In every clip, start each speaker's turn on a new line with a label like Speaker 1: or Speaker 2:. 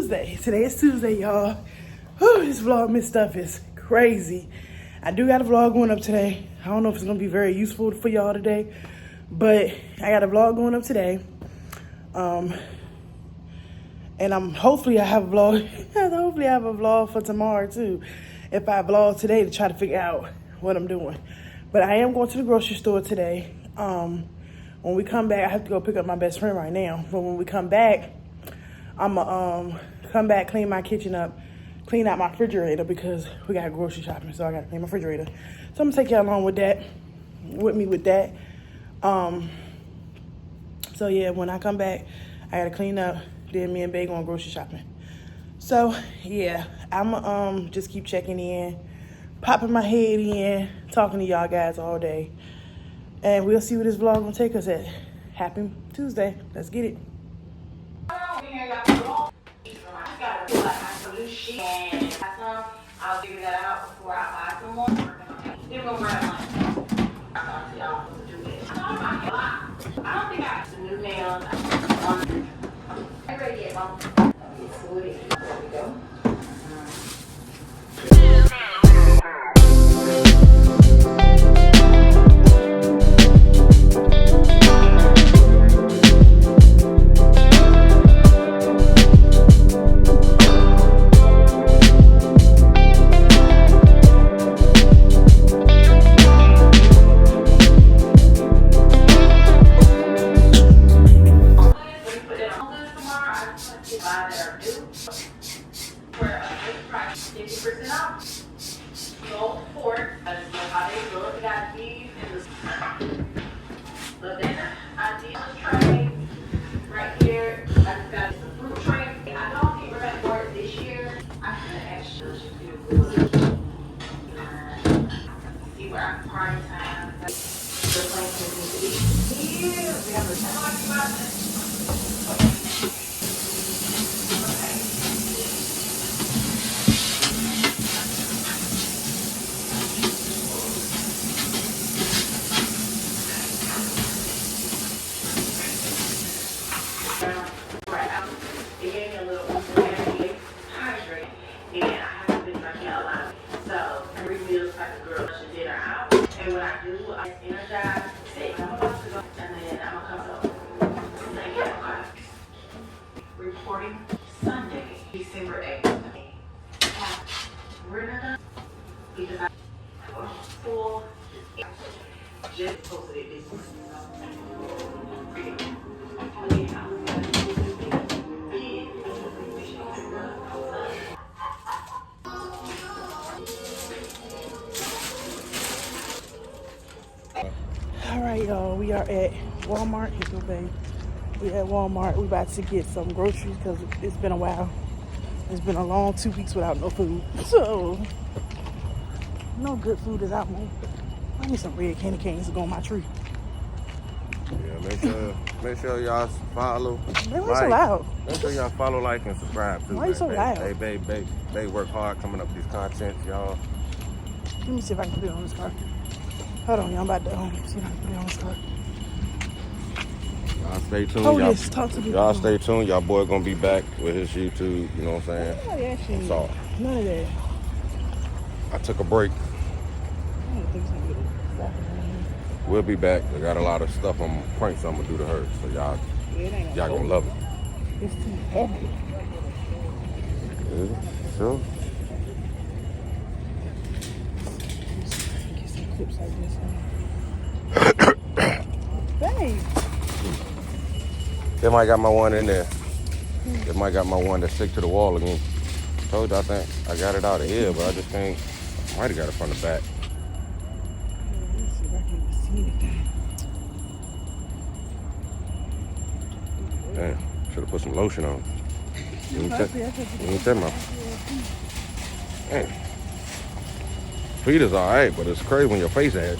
Speaker 1: Tuesday. Today is Tuesday, y'all. This Vlogmas stuff is crazy. I do got a vlog going up today. I don't know if it's gonna be very useful for y'all today, but I got a vlog going up today. And hopefully I have a vlog. Hopefully I have a vlog for tomorrow too. If I vlog today to try to figure out what I'm doing. But I am going to the grocery store today. When we come back, I have to go pick up my best friend right now. But when we come back, I'ma come back, clean my kitchen up, clean out my refrigerator because we got grocery shopping, so I gotta clean my refrigerator. So I'm gonna take y'all along with that, with that. So yeah, when I come back, I gotta clean up. Then me and Bae going grocery shopping. So yeah, I'ma just keep checking in, popping my head in, talking to y'all guys all day. And we'll see where this vlog gonna take us at. Happy Tuesday. Let's get it.
Speaker 2: I'll figure that out before I buy some more. Then we'll grab mine. I'll y'all do this. I don't think I have some new nails. I'm ready yet, Mom. There we go. Reporting Sunday, December 8th. We're not done because I full just posted it this morning.
Speaker 1: All right, y'all. We are at Walmart. Here's your babe. We at Walmart. We about to get some groceries because it's been a while. It's been a long 2 weeks without no food. So, no good food is out more. I need some red candy canes to go on my tree.
Speaker 3: Yeah, make sure y'all follow.
Speaker 1: Man, why so loud?
Speaker 3: Make sure y'all follow, like, and subscribe too.
Speaker 1: Why you so loud?
Speaker 3: They work hard coming up with these contents, y'all.
Speaker 1: Let me see if I can put it on this car. Hold on, y'all. I'm about to see if I can put it on this car.
Speaker 3: Y'all stay tuned.
Speaker 1: Oh, yes, talk to me.
Speaker 3: Y'all stay tuned. Y'all boy gonna be back with his YouTube. You know what I'm saying?
Speaker 1: Oh, yeah,
Speaker 3: That's all.
Speaker 1: None of that.
Speaker 3: I took a break.
Speaker 1: I don't think so.
Speaker 3: We'll be back. I got a lot of stuff. Pranks I'm gonna do to her. So y'all gonna love it.
Speaker 1: It's too heavy.
Speaker 3: Yeah, sure.
Speaker 1: Get some clips like this. Babe.
Speaker 3: They might got my one in there. They might got my one that stick to the wall again. Told you, I think I got it out of here, but I just think I might have got it from the back.
Speaker 1: Let me see if I can even see anything.
Speaker 3: Damn, should have put some lotion on. You ain't take my. Damn. Feet is alright, but it's crazy when your face ads.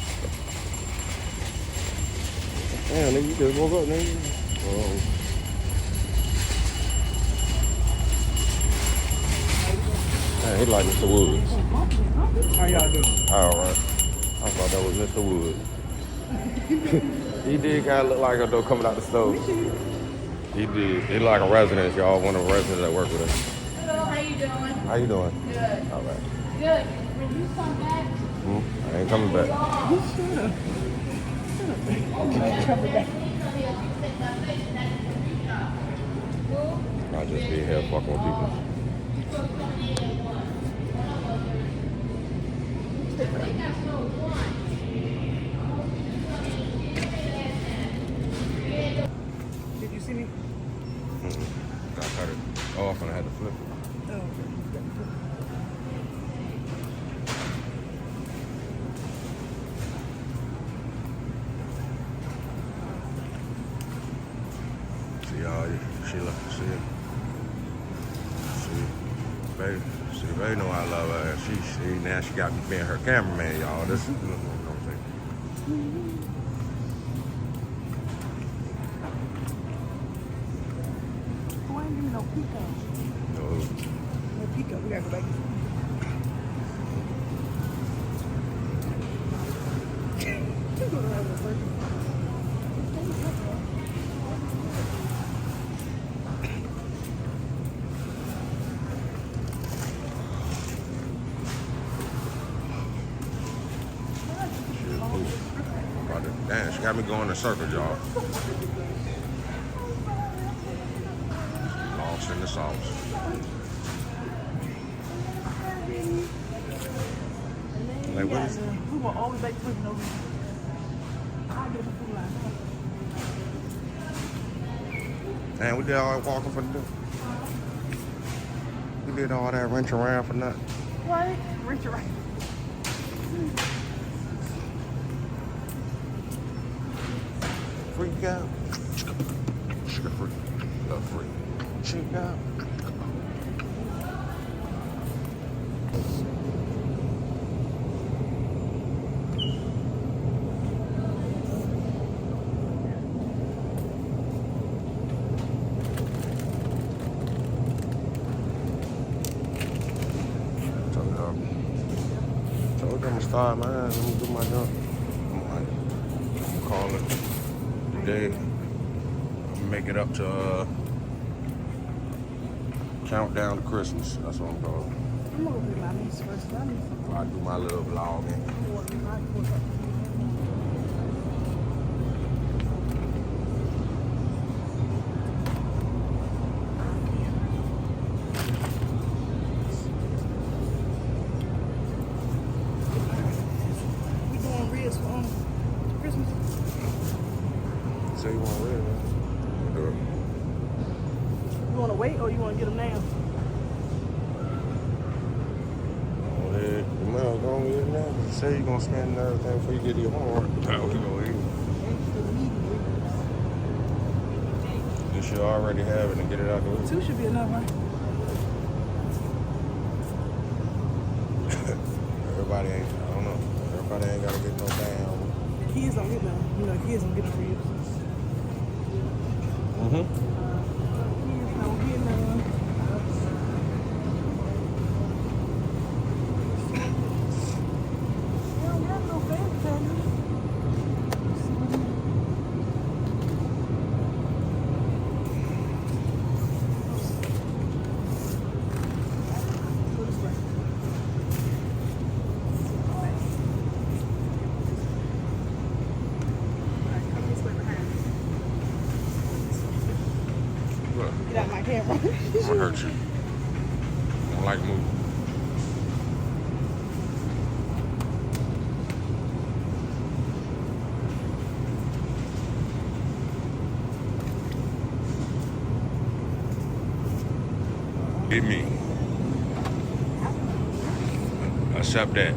Speaker 3: Damn, nigga, you just woke up, nigga. Man, he like Mr. Woods.
Speaker 1: How y'all doing?
Speaker 3: All right. I thought that was Mr. Woods. He did kind of look like a though coming out the stove. He did. He like a resident, y'all. One of the residents that work with us.
Speaker 2: doing?
Speaker 3: How you doing?
Speaker 2: Good.
Speaker 3: All right.
Speaker 2: Good. When you come back,
Speaker 3: I ain't coming back. I'll just be here fucking with people.
Speaker 1: Did you see me?
Speaker 3: I cut it off and I had to flip it.
Speaker 1: Oh, okay.
Speaker 3: See y'all, Sheila, see it. Baby, see, baby know I love her. She now she got me being her cameraman, y'all. This is, you know what I'm saying.
Speaker 1: Who ain't give me no pico?
Speaker 3: No,
Speaker 1: No pico. We gotta go back.
Speaker 3: damn, she got me going in circles, y'all. Lost in the sauce. Like, what is it?
Speaker 1: We were always back to no reason. I get the food line.
Speaker 3: Man, we did all that walking for the We did all that wrench around for nothing.
Speaker 1: What? Reach your right.
Speaker 3: Freak out. Sugar free. Love free. Check out. Told them to start, man. Let me do my job. I'm gonna call it today. I'm gonna make it up to countdown to Christmas. That's what I'm calling.
Speaker 1: I'm gonna go get my niece first. I need some.
Speaker 3: I do my little vlogging.
Speaker 1: We doing ribs for Christmas.
Speaker 3: Say you want red, man? Do it.
Speaker 1: You wanna wait or you wanna get them now?
Speaker 3: Go ahead. You might as well go and get it now. You say you're gonna spend everything before you get to your homework. Now we go eat. You should already have it and get it out the way.
Speaker 1: 2 should be enough, right?
Speaker 3: Everybody ain't, I don't know. Everybody ain't gotta get no damn.
Speaker 1: Kids don't get none. You know, kids don't get no ribs.
Speaker 3: Mm-hmm.
Speaker 1: Kids don't get none. They don't have no family family. Go this way. Alright, come this way behind me.
Speaker 3: Look,
Speaker 1: Get out my camera.
Speaker 3: I'm gonna hurt you. I don't like moving. Get me. Accept that.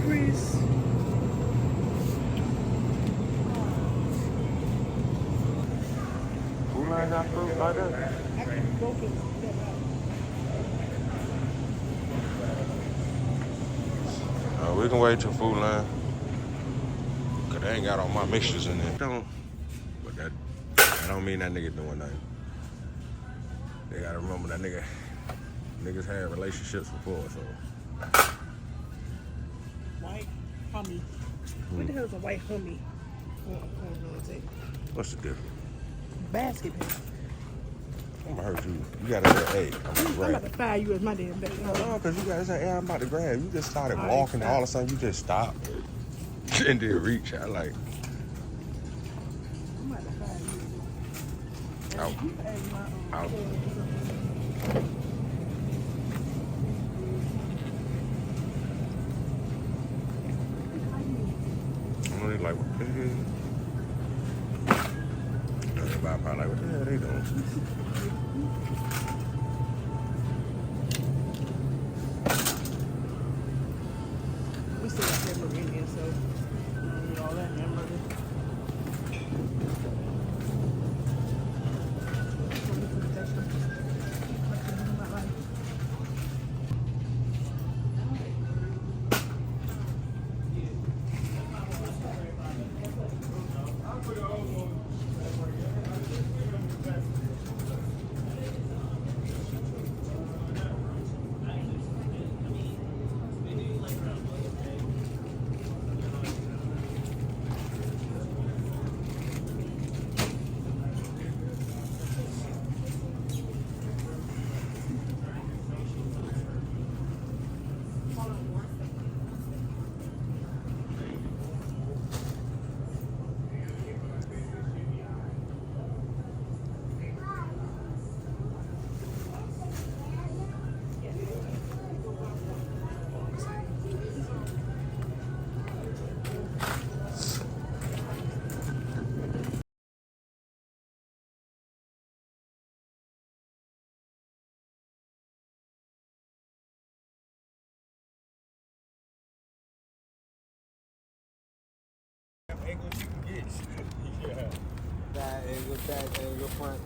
Speaker 1: Chris.
Speaker 3: Who line got fruit like that?
Speaker 1: I can go for that.
Speaker 3: We can wait till food line. Cause they ain't got all my mixtures in there. But that don't mean that nigga doing nothing. They gotta remember that niggas had relationships before, so.
Speaker 1: Hummy. What the hell is a white Hummy?
Speaker 3: What's the difference?
Speaker 1: Basket bag.
Speaker 3: I'm gonna hurt you. You gotta say, hey, I'm gonna
Speaker 1: I'm
Speaker 3: grab.
Speaker 1: about to fire you as my damn baby.
Speaker 3: No, because you gotta say, hey, I'm about to grab. You just started
Speaker 1: All
Speaker 3: walking,
Speaker 1: right,
Speaker 3: and all of a sudden you just stopped and then reach. I like.
Speaker 1: I'm about to fire you.
Speaker 3: Out.
Speaker 1: You ate my
Speaker 3: Out. I'm really like, what the hell? Everybody probably like, what the hell they doing?
Speaker 1: We still got hamburger in here, so I don't need all that hamburger.
Speaker 3: Angles you can get. Yeah.
Speaker 4: That angle front.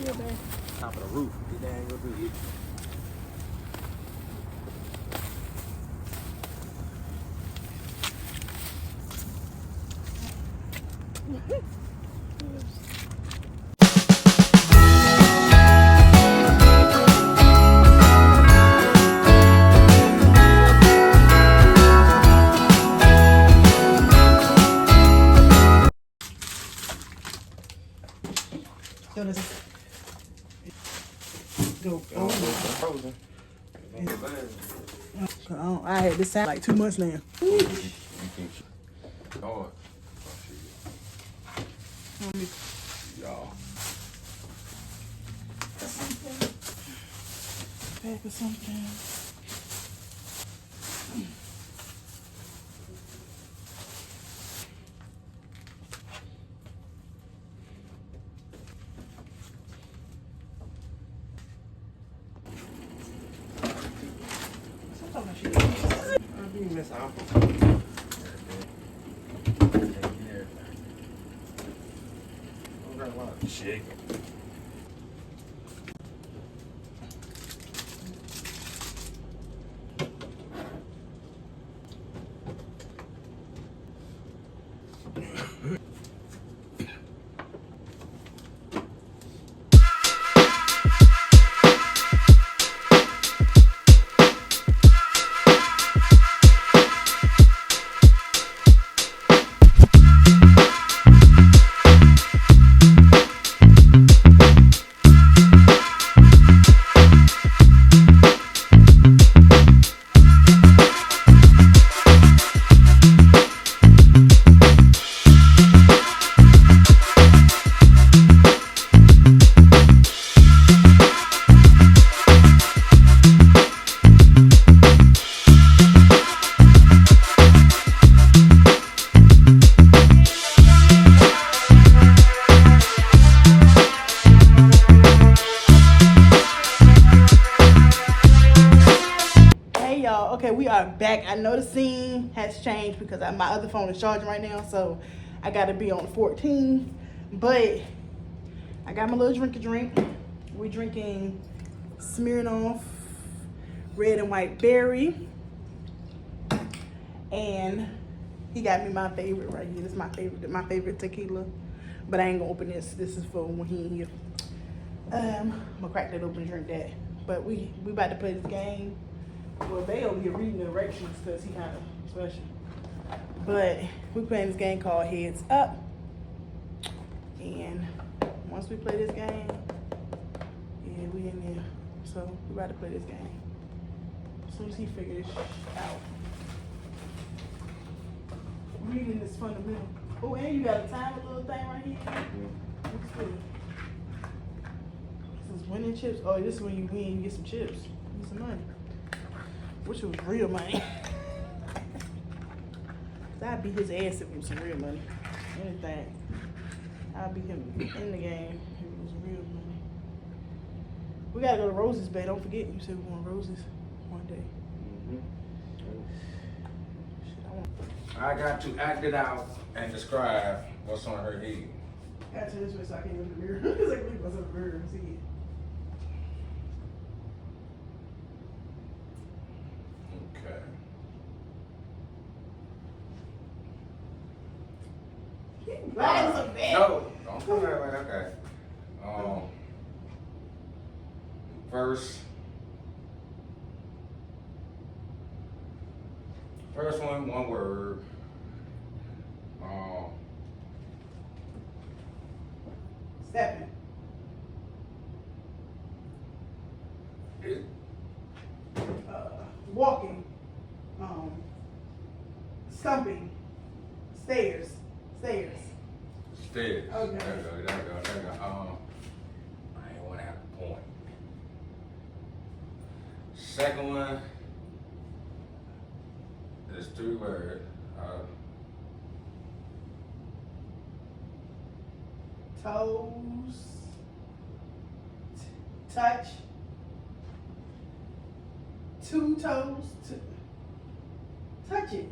Speaker 1: Yeah, man.
Speaker 4: Top of the roof. Get that angle too.
Speaker 1: So this go over.
Speaker 3: Frozen.
Speaker 1: I had this sound like 2 months now.
Speaker 3: You can oh, y'all.
Speaker 1: Pack or something.
Speaker 3: I mean, Miss Apple. I got a lot of chicken.
Speaker 1: Okay, we are back. I know the scene has changed because my other phone is charging right now, so I gotta be on 14. But I got my little drink. We're drinking Smirnoff red and white berry, and he got me my favorite right here. This is my favorite tequila, but I ain't gonna open this. This is for when he in here. I'm gonna crack that open and drink that. But we about to play this game. Well, they over here reading directions because he kind of special. But we playing this game called Heads Up. And once we play this game, yeah, we in there. So we about to play this game. As soon as he figures out. Reading is fundamental. Oh, and you got a timer little thing right here. Looks good. This is winning chips. Oh, this is when you win, you get some chips. Get some money. Wish it was real money. I'd beat his ass if it was some real money. Anything. I'd beat him in the game if it was real money. We gotta go to Rose's Bay. Don't forget, you said we want Rose's one day.
Speaker 3: I got to act it out and describe what's on her head.
Speaker 1: I gotta turn this way so I can't look in the mirror. It's like look myself in the mirror and see it.
Speaker 3: Okay.
Speaker 1: Lying so bad.
Speaker 3: No, don't come that way. Okay. First one word.
Speaker 1: Stepping.
Speaker 3: It,
Speaker 1: Walking. Stumping. Stairs.
Speaker 3: Stairs.
Speaker 1: Okay.
Speaker 3: There you go. I ain't want to have a point. Second one is 3 words.
Speaker 1: Toes. Touch. 2 toes. Touch it.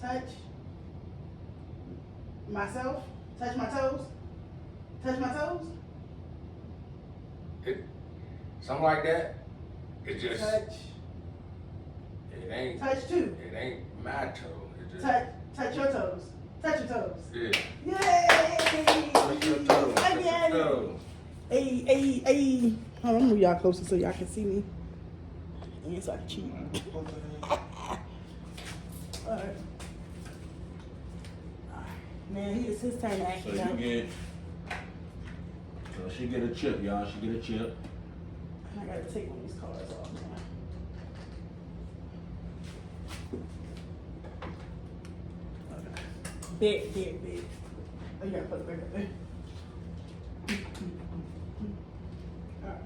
Speaker 1: Touch myself. Touch my toes. Touch my toes.
Speaker 3: Something like that. It just.
Speaker 1: Touch.
Speaker 3: It ain't.
Speaker 1: Touch 2.
Speaker 3: It ain't my toe. It just.
Speaker 1: Touch your toes. Touch your toes.
Speaker 3: Yeah.
Speaker 1: Yay!
Speaker 3: Touch your toes.
Speaker 1: I
Speaker 3: Touch
Speaker 1: get
Speaker 3: your
Speaker 1: it.
Speaker 3: toes.
Speaker 1: Hey. Hold on, I'm move y'all closer so y'all can see me. And so I can cheat. Alright. Man, it's his turn to act
Speaker 3: So
Speaker 1: it out.
Speaker 3: So she get a chip, y'all. She get a chip.
Speaker 1: I gotta take one of these cards off now. Okay. Big. Oh, you gotta put it back up there. Alright.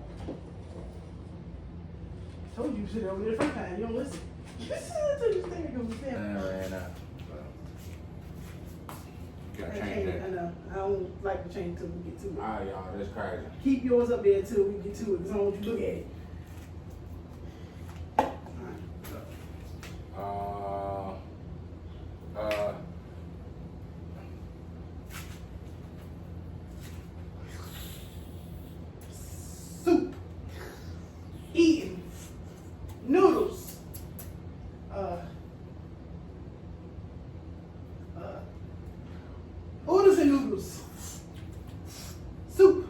Speaker 1: Told you to sit over there the first time. You don't listen. You told you to stay there.
Speaker 3: Gotta change that.
Speaker 1: I know. I don't like to change until we get to it.
Speaker 3: Alright, y'all. That's crazy.
Speaker 1: Keep yours up there until we get to it, because I don't want you to look at it. Soup. Eating. Noodles. Oodles and noodles. Soup.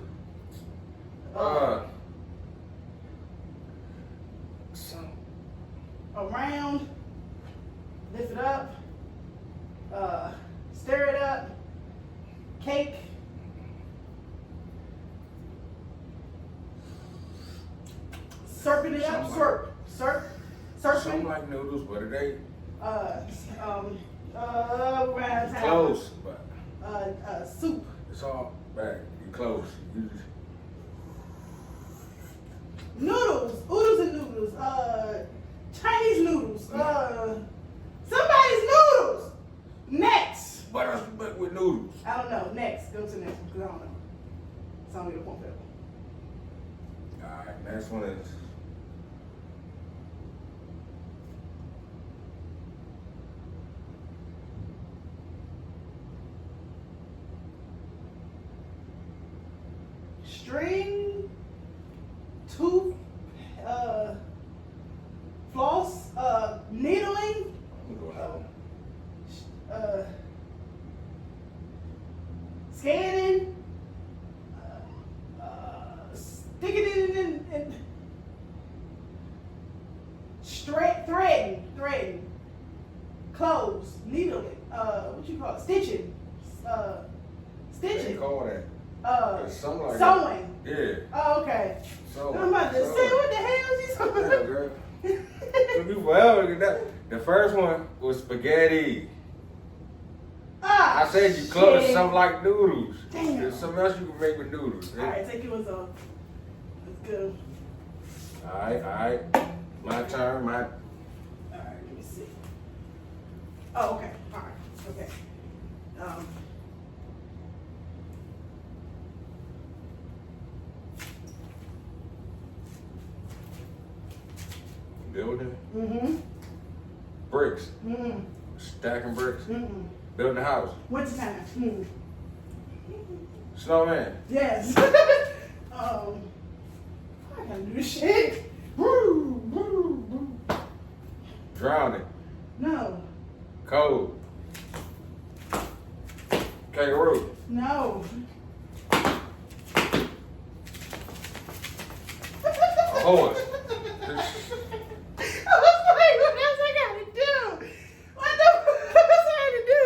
Speaker 1: Around. Lift it up. Stir it up. Cake. Slurping it up. Slurp.
Speaker 3: Something like noodles, but it ain't
Speaker 1: Around
Speaker 3: close. But
Speaker 1: soup.
Speaker 3: it's all back. You close. You just,
Speaker 1: Noodles. Oodles and noodles. Chinese noodles. Somebody's noodles. Next.
Speaker 3: but with noodles.
Speaker 1: I don't know. Next. Go to the next one because I don't know. It's only the point for that one.
Speaker 3: Alright, next one is
Speaker 1: String, tooth, floss, needling,
Speaker 3: I'm going out.
Speaker 1: scanning, sticking it in threading. clothes, needling, what you call it? Stitching.
Speaker 3: They
Speaker 1: Stitching.
Speaker 3: call that. It's something like
Speaker 1: Sewing.
Speaker 3: that. Yeah.
Speaker 1: Oh, okay.
Speaker 3: Sewing.
Speaker 1: I'm about to say, what the hell is he talking
Speaker 3: Yeah,
Speaker 1: about?
Speaker 3: girl. Took you forever to get that. The first one was spaghetti.
Speaker 1: Ah,
Speaker 3: I said you close
Speaker 1: shit.
Speaker 3: something like noodles.
Speaker 1: Damn.
Speaker 3: There's something else you can make with noodles.
Speaker 1: All right, take yours off. Let's go.
Speaker 3: All right. My turn.
Speaker 1: All right, let me see. Oh, okay. All right. Okay.
Speaker 3: Building.
Speaker 1: Mm-hmm.
Speaker 3: Bricks.
Speaker 1: Mm-hmm.
Speaker 3: Stacking bricks.
Speaker 1: Mm-hmm.
Speaker 3: Building a house.
Speaker 1: Wintertime. Mm-hmm.
Speaker 3: Snowman.
Speaker 1: Yes. I gotta do this shit. Woo, woo, woo.
Speaker 3: Drowning.
Speaker 1: No.
Speaker 3: Cold. Kangaroo.
Speaker 1: No.
Speaker 3: A horse.
Speaker 1: I was like, what else I gotta do? What the fuck else I gotta do?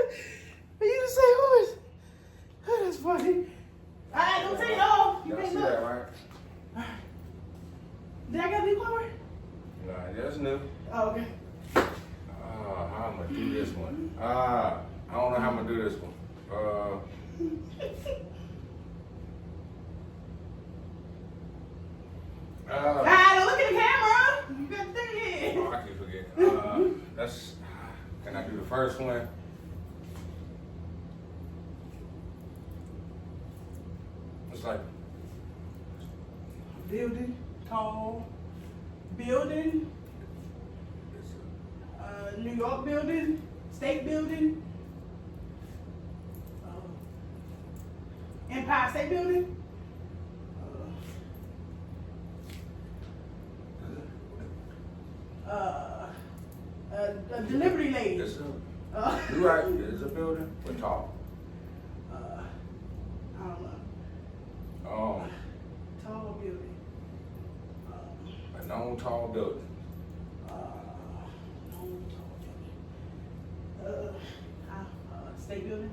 Speaker 1: For you to say horse? Oh, that's funny. Alright, don't take it off. You
Speaker 3: Y'all
Speaker 1: can't
Speaker 3: see
Speaker 1: look.
Speaker 3: that, right?
Speaker 1: Alright. Did I get a new cover?
Speaker 3: Nah, that's new.
Speaker 1: Oh, okay.
Speaker 3: How I'm gonna do this one? I don't know how I'm gonna do this one.
Speaker 1: Don't look at the camera. You got to think
Speaker 3: Oh, I keep forgetting. Can I do the first one? It's like
Speaker 1: Building, tall. Building, New York building, state building, Empire State Building. A delivery lady.
Speaker 3: it's you're right. It's a building, but tall.
Speaker 1: I don't know. Tall building.
Speaker 3: A known tall building.
Speaker 1: State building.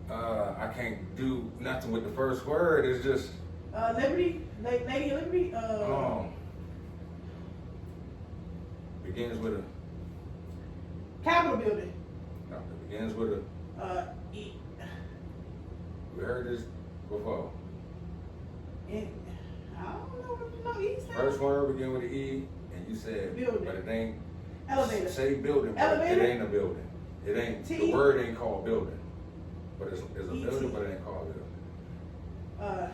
Speaker 3: I can't do nothing with the first word. It's just
Speaker 1: Liberty, Lady of Liberty.
Speaker 3: begins with a.
Speaker 1: Capitol building.
Speaker 3: No, it begins with a.
Speaker 1: E.
Speaker 3: We heard this before.
Speaker 1: I don't know East.
Speaker 3: First word begin with an E, and you said,
Speaker 1: Building.
Speaker 3: but it ain't.
Speaker 1: Elevator.
Speaker 3: Say building, but
Speaker 1: Elevator?
Speaker 3: it ain't a building. It ain't.
Speaker 1: T?
Speaker 3: The word ain't called building, but it's a
Speaker 1: E-T.
Speaker 3: building, but it ain't called building.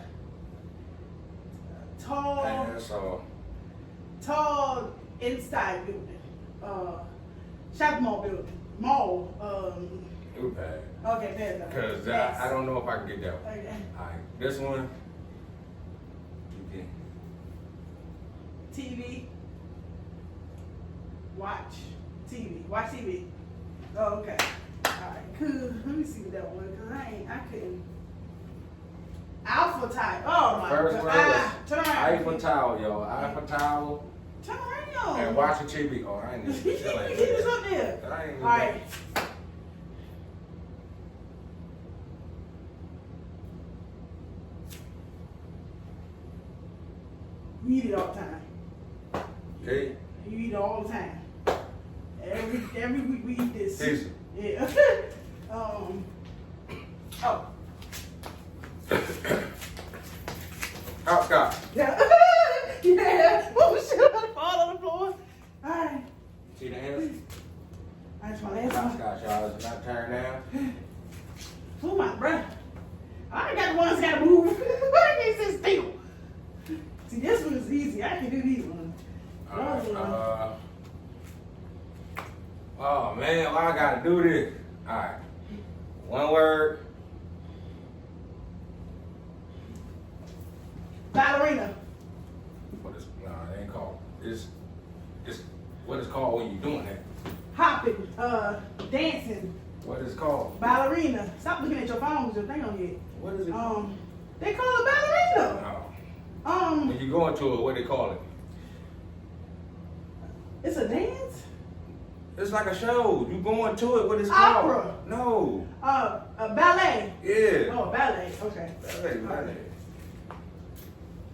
Speaker 1: Tall.
Speaker 3: And that's all.
Speaker 1: Tall inside building. Shopping mall building. Mall.
Speaker 3: It was bad.
Speaker 1: Okay, there's that.
Speaker 3: Cause I don't know if I can get that one.
Speaker 1: Okay.
Speaker 3: All right, this one. You can.
Speaker 1: TV. Watch TV. Watch TV. Oh, okay. Alright, cool. Let me see what that one, cause I couldn't. Alpha type. Oh my
Speaker 3: First
Speaker 1: god.
Speaker 3: word was
Speaker 1: Turn around.
Speaker 3: Eiffel Tower, yo. Eiffel Tower.
Speaker 1: Turn around.
Speaker 3: And watching TV. Oh, I ain't
Speaker 1: You
Speaker 3: even
Speaker 1: keep
Speaker 3: shit like
Speaker 1: this
Speaker 3: that.
Speaker 1: up there.
Speaker 3: I ain't even
Speaker 1: Alright. You eat it all the time.
Speaker 3: Okay.
Speaker 1: You eat it all the time. Every week we eat this.
Speaker 3: Pizza.
Speaker 1: Yeah. Oh.
Speaker 3: Hopscotch.
Speaker 1: Yeah. Yeah. Oh shit! I'm gonna fall on the floor. All right.
Speaker 3: See the hands?
Speaker 1: That's my last one.
Speaker 3: Hopscotch, y'all. It's not turned down.
Speaker 1: Oh my breath. I ain't got the ones that gotta move. I can't sit still. See, this one is easy. I can do these ones.
Speaker 3: Oh man, why I gotta do this? Alright. One word.
Speaker 1: Ballerina.
Speaker 3: What is it ain't called. It's what it's called when you doing that.
Speaker 1: Hopping. Dancing.
Speaker 3: What is it called?
Speaker 1: Ballerina. Stop looking at your phone with your thing on here.
Speaker 3: What is it?
Speaker 1: They call it ballerina.
Speaker 3: When you go into it, what they call it?
Speaker 1: It's a dance?
Speaker 3: It's like a show. You going to it, what it's
Speaker 1: Opera.
Speaker 3: called. No.
Speaker 1: A ballet.
Speaker 3: Yeah.
Speaker 1: Oh, ballet. Okay.
Speaker 3: Ballet.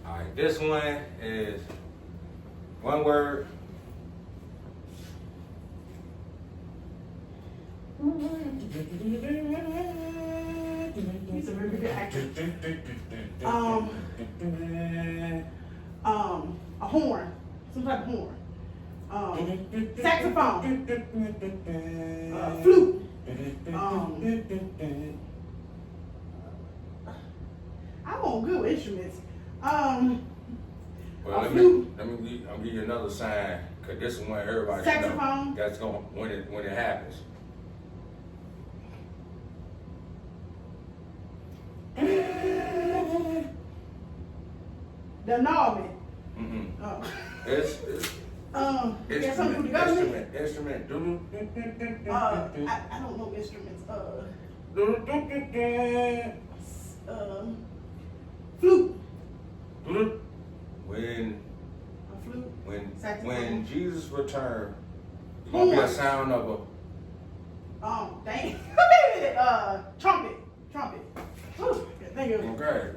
Speaker 3: Alright, this one is one word.
Speaker 1: He's a very good actor. A horn. Some type of horn. Saxophone. Flute. I'm on good with instruments.
Speaker 3: Well,
Speaker 1: a
Speaker 3: I'll
Speaker 1: flute.
Speaker 3: give you another sign, cause this is one everybody
Speaker 1: Saxophone.
Speaker 3: know. That's going when it happens.
Speaker 1: The noggin.
Speaker 3: It's
Speaker 1: yeah, something with the government.
Speaker 3: instrument.
Speaker 1: I don't know instruments. Flute.
Speaker 3: When
Speaker 1: A flute. Saxophone.
Speaker 3: when Jesus returned, it's gonna be a
Speaker 1: Horn.
Speaker 3: sound of a
Speaker 1: Dang. Trumpet. Whew, thank you.
Speaker 3: okay,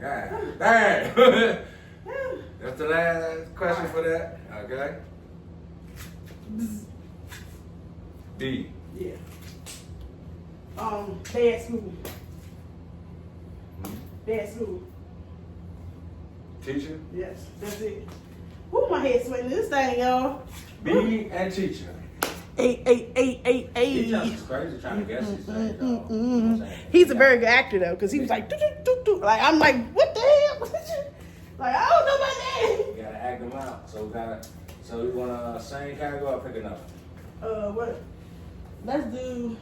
Speaker 3: dang. That's the last question for that. Okay. D.
Speaker 1: Yeah. Day at school. Day at school.
Speaker 3: Teacher.
Speaker 1: Yes, that's it. Woo, my head sweating this thing, y'all.
Speaker 3: B and teacher.
Speaker 1: Eight.
Speaker 3: Teacher is crazy trying to guess these things, dog.
Speaker 1: He's a very good actor though, because he was like, doo. Like I'm like, what the hell? Like I don't know my name.
Speaker 3: We gotta act them out. So we wanna sing category or pick another?
Speaker 1: What? Let's do.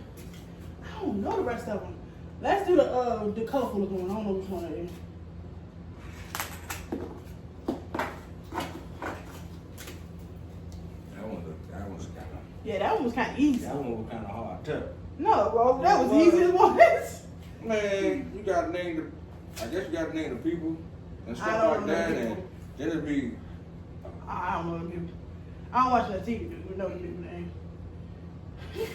Speaker 1: I don't know the rest of them. Let's do the colorful one. I don't know which one it is.
Speaker 3: That one's kind of.
Speaker 1: Yeah, that one was kind of easy.
Speaker 3: That one was kind of hard too.
Speaker 1: No, bro, that was the easiest one.
Speaker 3: Man, you gotta name the. I guess you gotta name the people and
Speaker 1: I
Speaker 3: stuff
Speaker 1: don't
Speaker 3: like
Speaker 1: know
Speaker 3: that,
Speaker 1: the
Speaker 3: and
Speaker 1: people.
Speaker 3: then it'd be.
Speaker 1: I don't know the people. I don't watch that TV. We know the people name.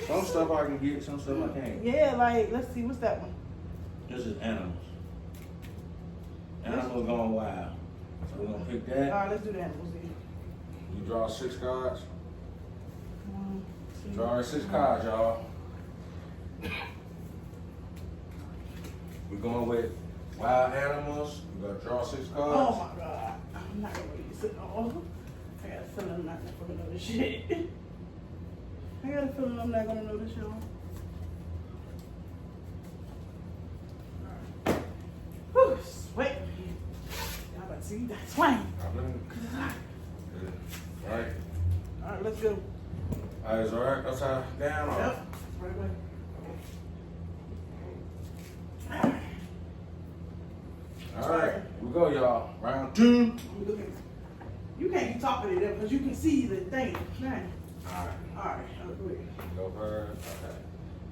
Speaker 3: Some stuff I can get, some stuff I can't.
Speaker 1: Yeah, like let's see, what's that one?
Speaker 3: This is animals. Animals gone wild. So we're gonna pick
Speaker 1: All
Speaker 3: that.
Speaker 1: right, let's do the animals then.
Speaker 3: You draw 6 cards.
Speaker 1: 1, 2.
Speaker 3: Draw 6 cards, y'all. We're going with wild animals. We're gonna draw 6
Speaker 1: Oh
Speaker 3: cards.
Speaker 1: my god, I'm not gonna read this at all. I got a feeling I'm not gonna know this shit. I got a feeling I'm not gonna know this, y'all. Whew, sweat. Y'all about to see that swing.
Speaker 3: Right.
Speaker 1: All right, let's go.
Speaker 3: Alright, is alright? Upside down or?
Speaker 1: Yep. Right away.
Speaker 3: Alright, here we go, y'all. Round 2.
Speaker 1: You can't keep talking to them because you can see the thing. Right.
Speaker 3: Alright,
Speaker 1: All right, go ahead.
Speaker 3: go first.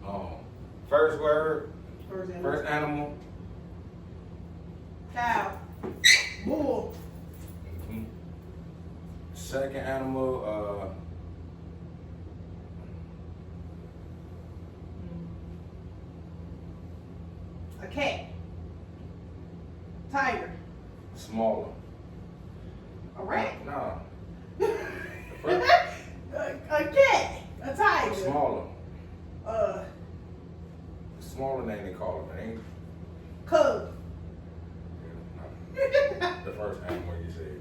Speaker 3: Okay. First word, first animal.
Speaker 1: Cow. Bull.
Speaker 3: Second animal,
Speaker 1: A cat. Tiger.
Speaker 3: smaller.
Speaker 1: A rat.
Speaker 3: No,
Speaker 1: a cat. A tiger.
Speaker 3: smaller.
Speaker 1: Uh,
Speaker 3: Smaller than they call it, ain't it?
Speaker 1: cub.
Speaker 3: The first animal you said.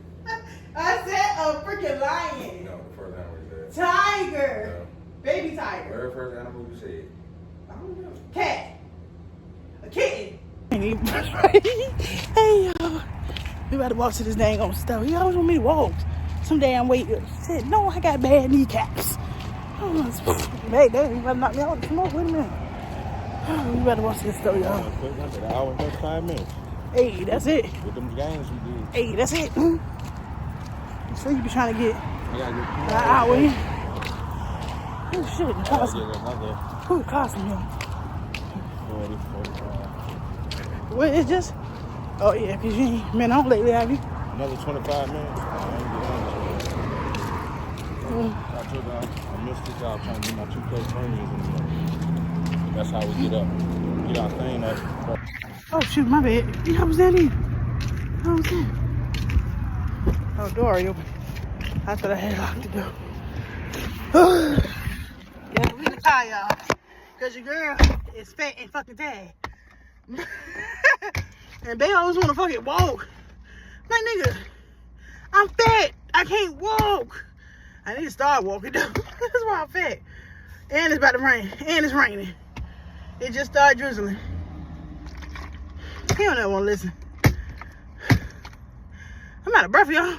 Speaker 1: I said a freaking lion.
Speaker 3: No, the first animal you said.
Speaker 1: Tiger.
Speaker 3: No.
Speaker 1: Baby tiger.
Speaker 3: Very first animal you said.
Speaker 1: I don't know. Cat. A kitten. Hey, y'all. We about to walk to this dang on stuff. He always want me to walk. Some damn weight. Said, no, I got bad kneecaps. Hey, damn, you better knock me out with the smoke. Wait a minute. We better watch this stuff, y'all.
Speaker 4: An hour and 35 minutes.
Speaker 1: Hey, that's it.
Speaker 4: With them games we did.
Speaker 1: Hey, that's it. So you be trying to get
Speaker 4: I gotta get
Speaker 1: an hour in. Oh, shit. It
Speaker 4: I
Speaker 1: cost
Speaker 4: gotta
Speaker 1: me.
Speaker 4: get another
Speaker 1: Who it cost me?
Speaker 4: 40, 45.
Speaker 1: Well, it's just. Oh, yeah, because you ain't been on lately, have you?
Speaker 4: Another 25 minutes. I ain't get on. I told you I missed the job trying to do my 2K trainings in the morning. That's how we get up. Get our thing up.
Speaker 1: Oh shoot, my bad. Yeah, I was that in. I was in. Oh, door already open. I thought I had locked the door. Yeah, we in the car, y'all. Cause your girl is fat and fucking tired. And they always wanna fucking walk. Like, nigga, I'm fat. I can't walk. I need to start walking though. That's why I'm fat. And it's about to rain. And it's raining. It just started drizzling. He don't ever want to listen. I'm out of breath, y'all.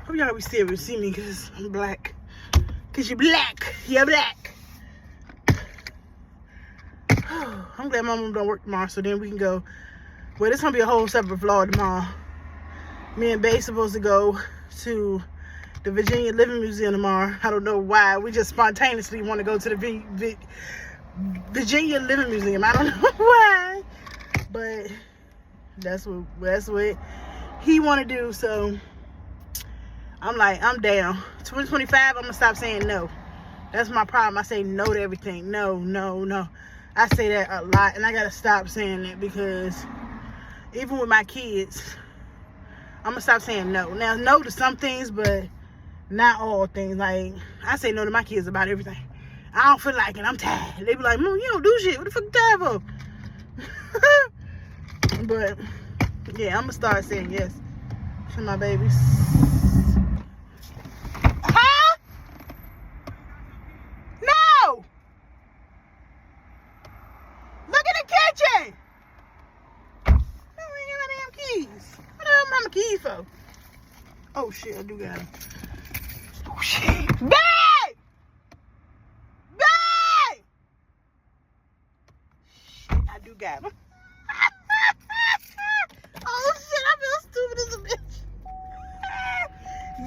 Speaker 1: Hope y'all be still able to see me because I'm black. Because you're black. You're black. I'm glad my mom don't work tomorrow so then we can go. Well, this going to be a whole separate vlog tomorrow. Me and Bae supposed to go to the Virginia Living Museum tomorrow. I don't know why. We just spontaneously want to go to the Virginia Living Museum. I don't know why. But that's what he want to do. So I'm like, I'm down. 2025, I'm gonna stop saying no. That's my problem. I say no to everything. No, no, no. I say that a lot, and I gotta stop saying that because even with my kids, I'm gonna stop saying no. Now, no to some things, but not all things. Like, I say no to my kids about everything. I don't feel like it. I'm tired. They be like, Mom, you don't do shit. What the fuck you tired for? But yeah, I'm gonna start saying yes to my babies. Huh? No! Look in the kitchen! I ain't got my damn keys. What the hell am my keys for? Oh shit, I do got them. Oh shit. Babe! Babe! Shit, I do got them. Oh shit, I feel stupid as a bitch.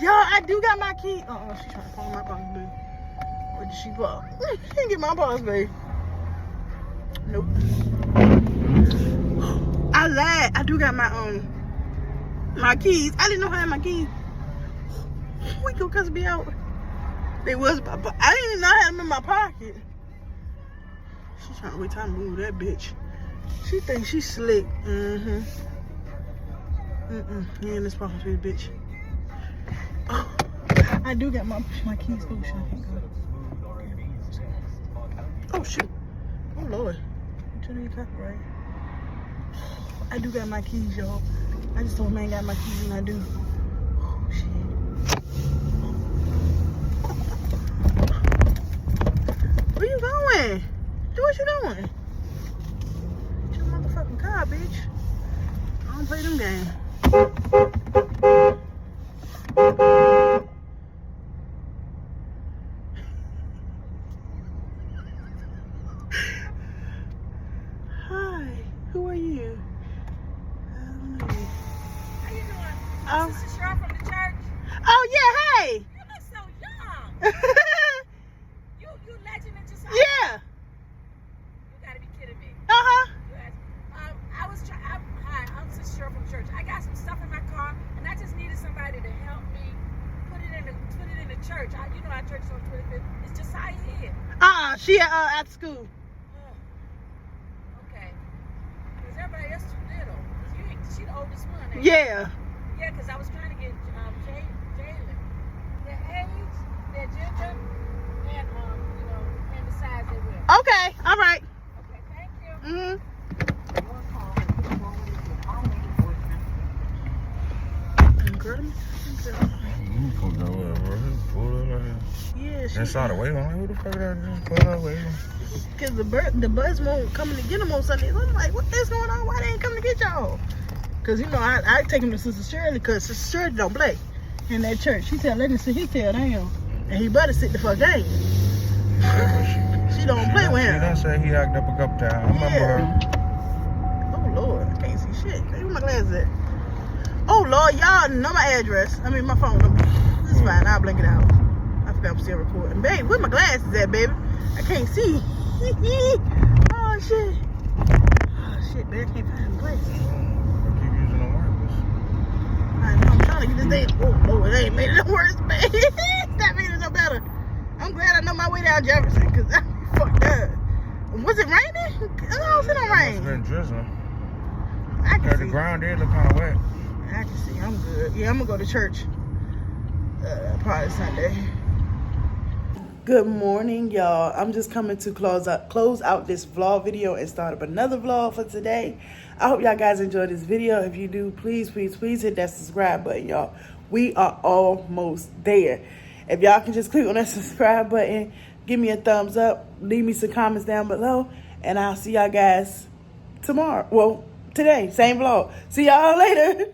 Speaker 1: Yo, I do got my key. Oh, she's trying to pull my box, babe. Where did she pull? She didn't get my box, babe. Nope. I lied. I do got my keys. I didn't know I had my keys. We go cuz be out. They was, but I didn't even know I had them in my pocket. She's trying to wait time to move that bitch. She thinks she's slick. Mm-hmm. You ain't this fucking sweet bitch. Oh, I do got my keys. Oh shit, I can't go. Oh shit. Oh lord. You turn your copyright. I do got my keys, y'all. I just told man got my keys and I do. Oh shit. Where you going? What you doing? It's your motherfucking car, bitch. I don't play them games. Hi, who are you?
Speaker 2: How you doing?
Speaker 1: Oh.
Speaker 2: This is Cheryl from the church.
Speaker 1: Oh yeah, hey.
Speaker 2: You look so young. You legend in just
Speaker 1: Yeah.
Speaker 2: You gotta be kidding me.
Speaker 1: Uh-huh.
Speaker 2: Hi, I'm Sister Cheryl from church. I got some stuff in my car, and I just needed somebody to help me put it in the church. You know our church is on 25th. It's just how here.
Speaker 1: She at school.
Speaker 2: Okay. Because everybody else too little. She the oldest one. Ain't
Speaker 1: Yeah.
Speaker 2: Yeah, because I was trying to get Jalen. Their age, their gender, and and the size they wear.
Speaker 1: Okay. All right.
Speaker 2: Okay, thank you.
Speaker 1: Mm-hmm. Girl, yeah,
Speaker 3: That's all the way. I'm like, who the fuck did I just pull away?
Speaker 1: because the bus won't come to get them on Sundays. I'm like, what is going on? Why they ain't coming to get y'all? Because, I take him to Sister Shirley because Sister Shirley don't play in that church. She tell Lenny to sit his tail down. And he better sit the fuck down. She don't play with him.
Speaker 3: She done said he acted up a couple times. I remember her.
Speaker 1: Oh, Lord. I can't see shit. Where my glasses at? Oh, Lord. Y'all know my address. I mean, my phone number. It's fine. I'll blink it out. I forgot I'm still recording. Babe, where my glasses at, baby? I can't see. Oh, shit. Oh, shit, babe. I can't find the glasses.
Speaker 3: I keep using the wireless.
Speaker 1: I know. I'm trying to get this thing. Oh, Lord. They ain't made it worse, babe. my way down Jefferson because I fucked up. Was it raining? I don't see no rain.
Speaker 4: It's been drizzling.
Speaker 1: I can see.
Speaker 4: The ground did look kind of wet.
Speaker 1: I can see. I'm good. Yeah, I'm gonna go to church. Probably Sunday. Good morning, y'all. I'm just coming to close out this vlog video and start up another vlog for today. I hope y'all guys enjoyed this video. If you do, please hit that subscribe button, y'all. We are almost there. If y'all can just click on that subscribe button, give me a thumbs up, leave me some comments down below, and I'll see y'all guys tomorrow. Well, today, same vlog. See y'all later.